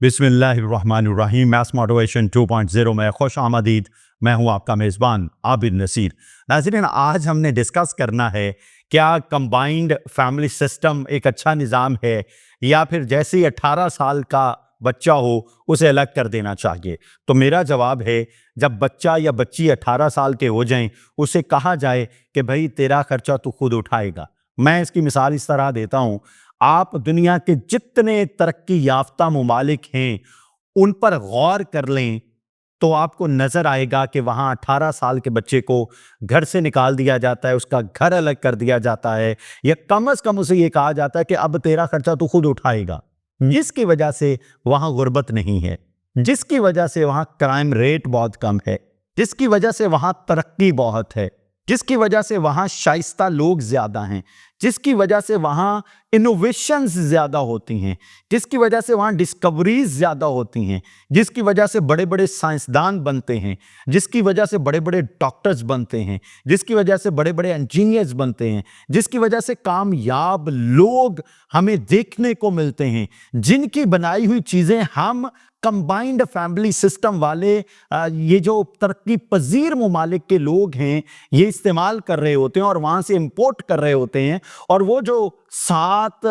बिस्मिल्लाहिर्रहमानिर्रहीम। Maths motivation 2.0 में खुश आमदीद। मैं हूं आपका मेज़बान आबिद नसीर। नाज़रीन, आज हमने डिस्कस करना है क्या कंबाइंड फैमिली सिस्टम एक अच्छा निज़ाम है या फिर जैसे ही 18 साल का बच्चा हो उसे अलग कर देना चाहिए। तो मेरा जवाब है, जब बच्चा या बच्ची 18 साल के हो जाएं उसे कहा जाए कि भाई तेरा खर्चा तू खुद उठाएगा। मैं इसकी मिसाल इस तरह देता हूँ, आप दुनिया के जितने तरक्की याफ्ता मुमालिक हैं उन पर गौर कर लें तो आपको नजर आएगा कि वहां 18 साल के बच्चे को घर से निकाल दिया जाता है, उसका घर अलग कर दिया जाता है, या कम से कम उसे यह कहा जाता है कि अब तेरा खर्चा तू खुद उठाएगा। जिसकी वजह से वहां गुर्बत नहीं है, जिसकी वजह से वहां क्राइम रेट बहुत कम है, जिसकी वजह से वहां तरक्की बहुत है, जिसकी वजह से वहां शाइस्ता लोग ज्यादा हैं, जिसकी वजह से वहाँ इनोवेशंस ज़्यादा होती हैं, जिसकी वजह से वहाँ डिस्कवरीज ज़्यादा होती हैं, जिसकी वजह से बड़े बड़े साइंसदान बनते हैं, जिसकी वजह से बड़े बड़े डॉक्टर्स बनते हैं, जिसकी वजह से बड़े बड़े इंजीनियर्स बनते हैं, जिसकी वजह से कामयाब लोग हमें देखने को मिलते हैं, जिनकी बनाई हुई चीज़ें हम कंबाइंड फैमिली सिस्टम वाले ये जो तरक्की पजीर मुमालिक के लोग हैं ये इस्तेमाल कर रहे होते हैं और वहाँ से इंपोर्ट कर रहे होते हैं। और वो जो 7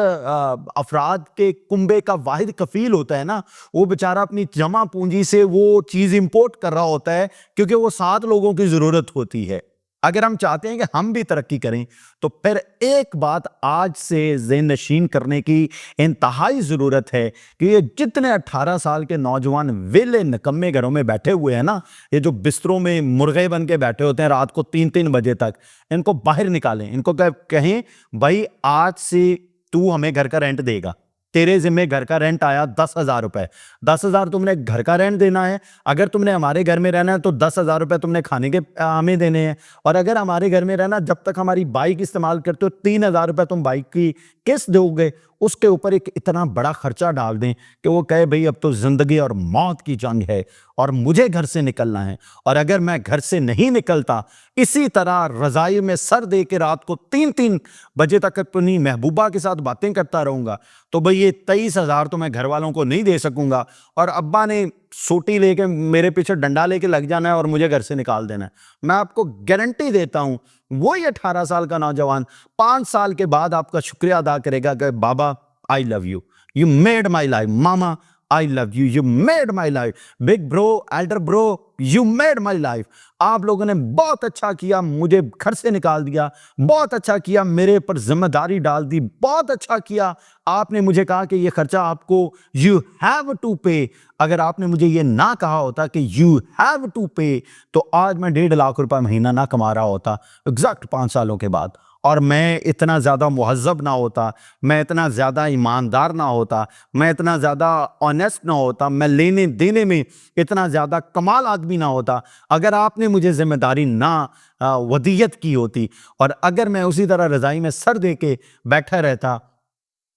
अफराद के कुंबे का वाहिद कफील होता है ना, वो बेचारा अपनी जमा पूंजी से वो चीज़ इंपोर्ट कर रहा होता है क्योंकि वो 7 लोगों की ज़रूरत होती है। अगर हम चाहते हैं कि हम भी तरक्की करें तो फिर एक बात आज से ज़हन नशीन करने की इंतहाई ज़रूरत है कि ये जितने 18 साल के नौजवान वेले निकम्मे घरों में बैठे हुए हैं ना, ये जो बिस्तरों में मुर्गे बन के बैठे होते हैं रात को 3-3 बजे तक, इनको बाहर निकालें। इनको कहें भाई आज से तू हमें घर का रेंट देगा, तेरे जिम्मे घर का रेंट आया 10,000 रुपए, 10,000 तुमने घर का रेंट देना है। अगर तुमने हमारे घर में रहना है तो 10,000 रुपए तुमने खाने के हमें देने हैं। और अगर हमारे घर में रहना, जब तक हमारी बाइक इस्तेमाल करते हो 3,000 रुपए तुम बाइक की किस्त दोगे। उसके ऊपर एक इतना बड़ा खर्चा डाल दें कि वो कहे भाई अब तो जिंदगी और मौत की जंग है और मुझे घर से निकलना है, और अगर मैं घर से नहीं निकलता इसी तरह रजाई में सर दे के रात को 3-3 बजे तक अपनी महबूबा के साथ बातें करता रहूंगा तो भाई ये 23,000 तो मैं घर वालों को नहीं दे सकूंगा और अब्बा ने सोटी लेके मेरे पीछे डंडा लेके लग जाना है और मुझे घर से निकाल देना है। मैं आपको गारंटी देता हूं वही 18 साल का नौजवान 5 साल के बाद आपका शुक्रिया अदा करेगा कि बाबा I love you, you made my life, मामा I love you, you made my life, big bro, elder bro, you made my life. आप लोगों ने बहुत अच्छा किया, मुझे घर से निकाल दिया, बहुत अच्छा किया, मेरे पर जिम्मेदारी डाल दी, बहुत अच्छा किया, आपने मुझे कहा कि ये खर्चा आपको यू हैव टू पे। अगर आपने मुझे ये ना कहा होता कि यू हैव टू पे तो आज मैं 1.5 लाख रुपए महीना ना कमा रहा होता एग्जैक्ट 5 सालों के बाद, और मैं इतना ज़्यादा मुहज़्ज़ब ना होता, मैं इतना ज़्यादा ईमानदार ना होता, मैं इतना ज़्यादा ऑनेस्ट ना होता, मैं लेने देने में इतना ज़्यादा कमाल आदमी ना होता अगर आपने मुझे जिम्मेदारी ना वदीयत की होती। और अगर मैं उसी तरह रज़ाई में सर दे के बैठा रहता,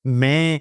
मैं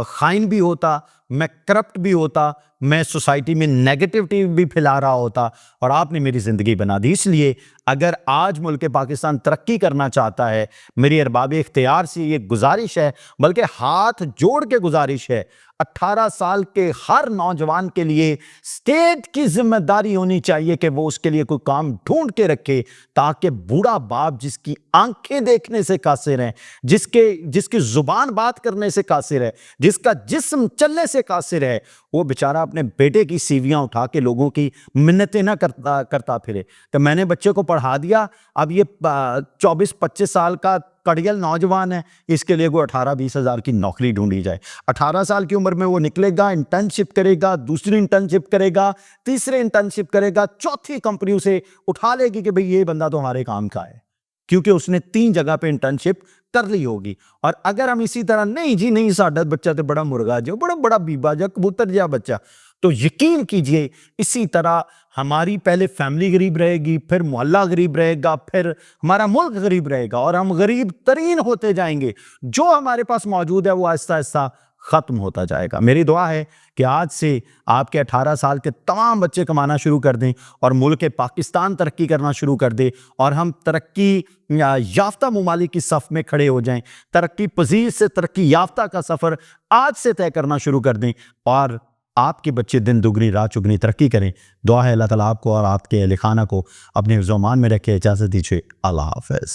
खाइन भी होता, मैं करप्ट भी होता, मैं सोसाइटी में नेगेटिविटी भी फैला रहा होता और आपने मेरी ज़िंदगी बना दी। इसलिए अगर आज मुल्क पाकिस्तान तरक्की करना चाहता है, मेरी अरबाब इख्तियार से ये गुजारिश है, बल्कि हाथ जोड़ के गुजारिश है, 18 साल के हर नौजवान के लिए स्टेट की जिम्मेदारी होनी चाहिए कि वो उसके लिए कोई काम ढूंढ के रखे ताकि बूढ़ा बाप जिसकी आंखें देखने से कासिर है, जिसकी जुबान बात करने से कासिर है, जिसका जिस्म चलने से कासिर है, वो बेचारा अपने बेटे की सीवियां उठा के लोगों की मिन्नतें ना करता फिरे। तो मैंने बच्चे को पढ़ा दिया, अब ये 24-25 साल का कड़ियल नौजवान है, इसके लिए कोई 18-20 हज़ार की नौकरी ढूंढी जाए। 18 साल की उम्र में वो निकलेगा, इंटर्नशिप करेगा, दूसरी इंटर्नशिप करेगा, तीसरी इंटर्नशिप करेगा, चौथी कंपनी उसे उठा लेगी कि भाई ये बंदा तो हमारे काम का है, क्योंकि उसने 3 जगह पे इंटर्नशिप कर ली होगी। और अगर हम इसी तरह नहीं जी नहीं साडा बच्चा तो बड़ा मुर्गा जो बड़ा बड़ा बीबा जा कबूतर जा बच्चा, तो यकीन कीजिए इसी तरह हमारी पहले फैमिली गरीब रहेगी, फिर मोहल्ला गरीब रहेगा, फिर हमारा मुल्क गरीब रहेगा और हम गरीब तरीन होते जाएंगे। जो हमारे पास मौजूद है वो आहिस्ता आहिस्ता खत्म होता जाएगा। मेरी दुआ है कि आज से आपके 18 साल के तमाम बच्चे कमाना शुरू कर दें और मुल्क पाकिस्तान तरक्की करना शुरू कर दे और हम तरक्की याफ्ता मुमालिक की सफ़ में खड़े हो जाएं। तरक्की पजीर से तरक्की याफ्ता का सफ़र आज से तय करना शुरू कर दें और آپ کے بچے دن دگنی رات چگنی ترقی کریں. دعا ہے اللہ تعالیٰ آپ کو اور آپ کے اہل خانہ کو اپنے حفظ و امان میں رکھے. اجازت دیجیے. اللہ حافظ.